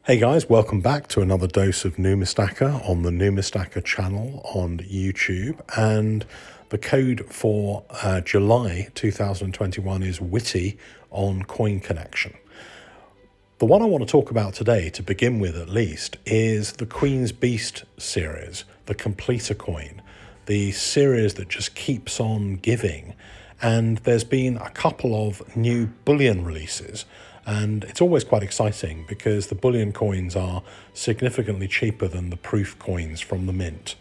Hey guys, welcome back to another dose of Numistacker on the Numistacker channel on YouTube. And the code for July 2021 is Witty on Coin Connection. The one I want to talk about today, to begin with at least, is the Queen's Beast series, the Completer coin, the series that just keeps on giving. And there's been a couple of new Bullion releases. And it's always quite exciting because the Bullion coins are significantly cheaper than the proof coins from the mint.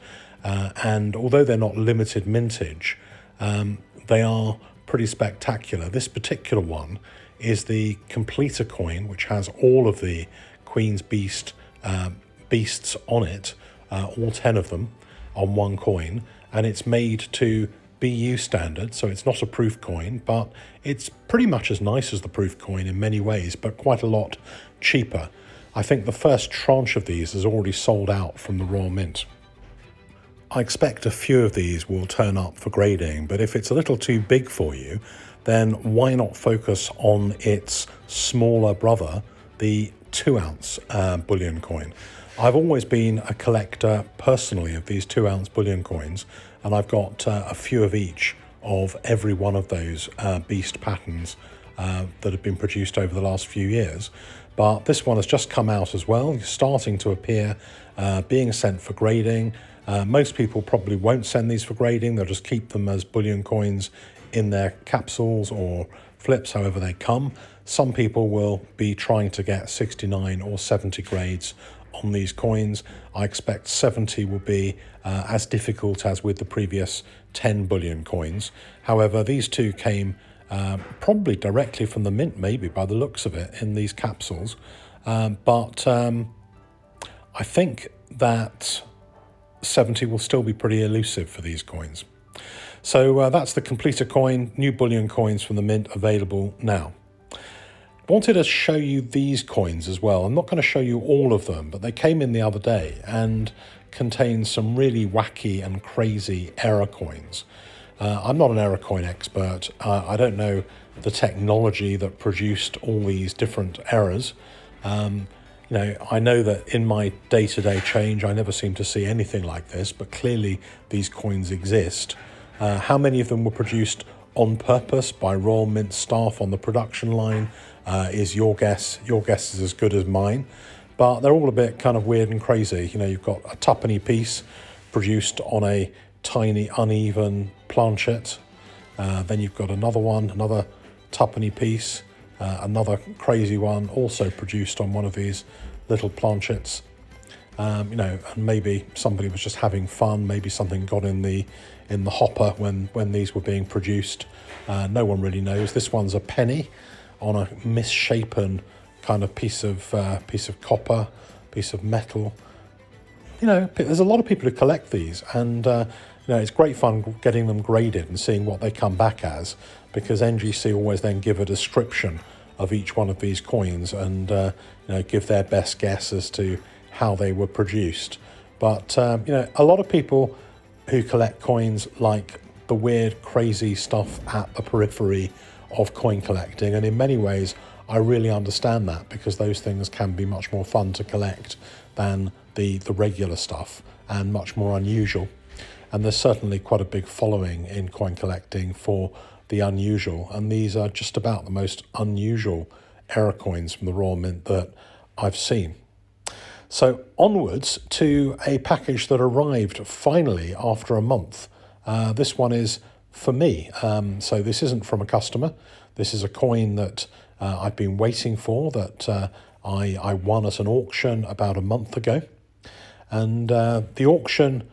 And although they're not limited mintage, they are pretty spectacular. This particular one is the Completer coin, which has all of the Queen's Beast beasts on it, all 10 of them on one coin. And it's made to BU standard, so it's not a proof coin, but it's pretty much as nice as the proof coin in many ways, but quite a lot cheaper. I think the first tranche of these is already sold out from the Royal Mint. I expect a few of these will turn up for grading, but if it's a little too big for you, then why not focus on its smaller brother, the 2-ounce bullion coin. I've always been a collector personally of these 2-ounce bullion coins, and I've got a few of each of every one of those beast patterns that have been produced over the last few years. But this one has just come out as well, starting to appear, being sent for grading. Most people probably won't send these for grading, they'll just keep them as bullion coins in their capsules or flips, however they come. Some people will be trying to get 69 or 70 grades on these coins. I expect 70 will be as difficult as with the previous 10 bullion coins. However, these two came probably directly from the mint, maybe by the looks of it, in these capsules. But I think that 70 will still be pretty elusive for these coins. So that's the Completer coin, new bullion coins from the mint available now. Wanted to show you these coins as well. I'm not going to show you all of them, but they came in the other day and contain some really wacky and crazy error coins. I'm not an error coin expert. I don't know the technology that produced all these different errors. I know that in my day-to-day change, I never seem to see anything like this, but clearly these coins exist. How many of them were produced on purpose by Royal Mint staff on the production line is your guess. Your guess is as good as mine. But they're all a bit kind of weird and crazy. You've got a tuppenny piece produced on a tiny, uneven planchet. Then you've got another tuppenny piece, another crazy one, also produced on one of these little planchets. And maybe somebody was just having fun. Maybe something got in the hopper when these were being produced. No one really knows. This one's a penny on a misshapen kind of piece of copper, piece of metal. There's a lot of people who collect these, and it's great fun getting them graded and seeing what they come back as, because NGC always then give a description of each one of these coins and give their best guess as to how they were produced. But a lot of people who collect coins like the weird, crazy stuff at the periphery of coin collecting, and in many ways I really understand that, because those things can be much more fun to collect than the regular stuff, and much more unusual. And there's certainly quite a big following in coin collecting for the unusual, and these are just about the most unusual error coins from the Royal Mint that I've seen. So onwards to a package that arrived finally after a month. This one is for me. So this isn't from a customer. This is a coin that I've been waiting for, that I won at an auction about a month ago. And the auction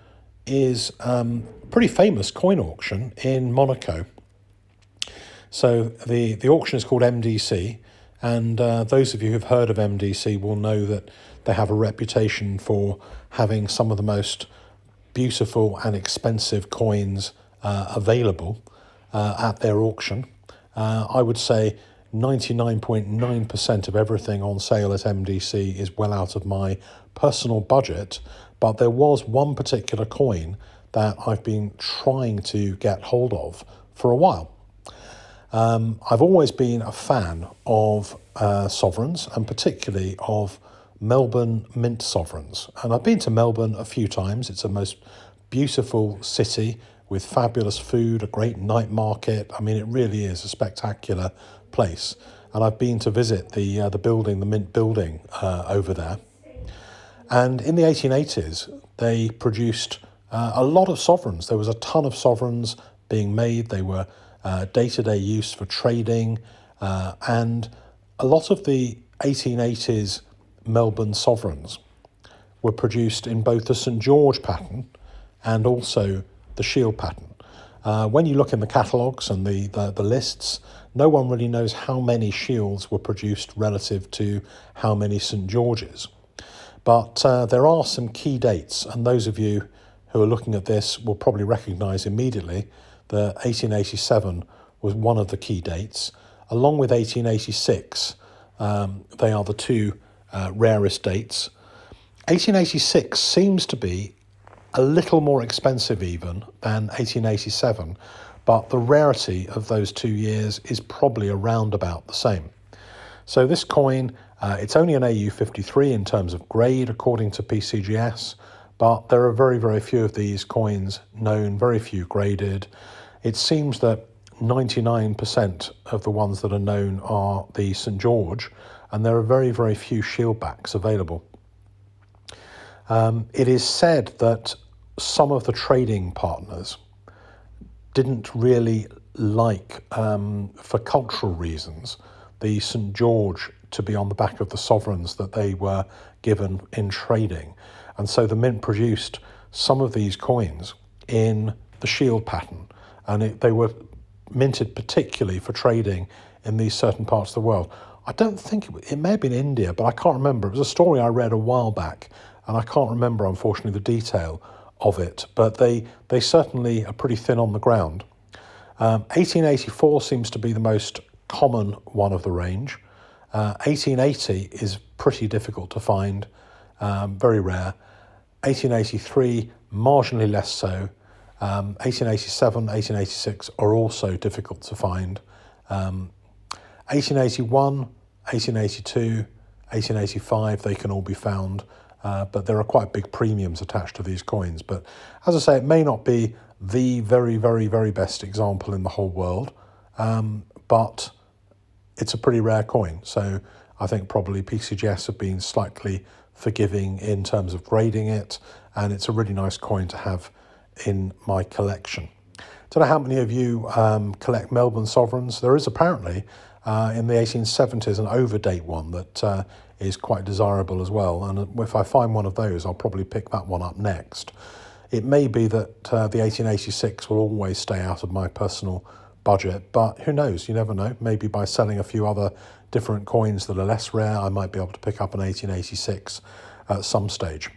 is a pretty famous coin auction in Monaco. So the auction is called MDC. And those of you who've heard of MDC will know that they have a reputation for having some of the most beautiful and expensive coins available at their auction. I would say 99.9% of everything on sale at MDC is well out of my personal budget, but there was one particular coin that I've been trying to get hold of for a while. I've always been a fan of sovereigns, and particularly of Melbourne Mint Sovereigns. And I've been to Melbourne a few times. It's a most beautiful city with fabulous food, a great night market. I mean, it really is a spectacular place. And I've been to visit the building, the Mint building over there. And in the 1880s, they produced a lot of sovereigns. There was a ton of sovereigns being made. They were day-to-day use for trading. And a lot of the 1880s Melbourne sovereigns were produced in both the St George pattern and also the Shield pattern. When you look in the catalogues and the lists, no one really knows how many Shields were produced relative to how many St Georges. But there are some key dates, and those of you who are looking at this will probably recognise immediately that 1887 was one of the key dates. Along with 1886, they are the two rarest dates. 1886 seems to be a little more expensive even than 1887, but the rarity of those 2 years is probably around about the same. So this coin, it's only an AU53 in terms of grade according to PCGS, but there are very, very few of these coins known, very few graded. It seems that 99% of the ones that are known are the St George, and there are very, very few shieldbacks available. It is said that some of the trading partners didn't really like, for cultural reasons, the St George to be on the back of the sovereigns that they were given in trading. And so the Mint produced some of these coins in the Shield pattern, and they were minted particularly for trading in these certain parts of the world. I don't think it may have been India, but I can't remember. It was a story I read a while back, and I can't remember, unfortunately, the detail of it, but they certainly are pretty thin on the ground. 1884 seems to be the most common one of the range. 1880 is pretty difficult to find, very rare. 1883, marginally less so. 1887, 1886 are also difficult to find. 1881, 1882, 1885, they can all be found, but there are quite big premiums attached to these coins. But as I say, it may not be the very, very, very best example in the whole world, but it's a pretty rare coin. So I think probably PCGS have been slightly forgiving in terms of grading it, and it's a really nice coin to have in my collection. I don't know how many of you collect Melbourne sovereigns. There is apparently in the 1870s an overdate one that is quite desirable as well, and if I find one of those, I'll probably pick that one up next. It may be that the 1886 will always stay out of my personal budget, but who knows, you never know. Maybe by selling a few other different coins that are less rare, I might be able to pick up an 1886 at some stage.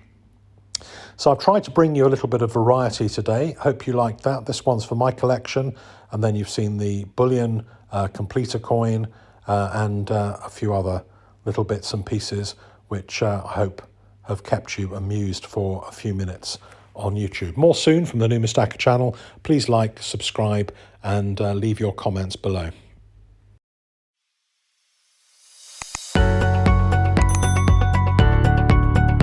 So I've tried to bring you a little bit of variety today. Hope you liked that. This one's for my collection, and then you've seen the Bullion completer coin and a few other little bits and pieces which I hope have kept you amused for a few minutes on YouTube. More soon from the Numistacker channel. Please like, subscribe, and leave your comments below.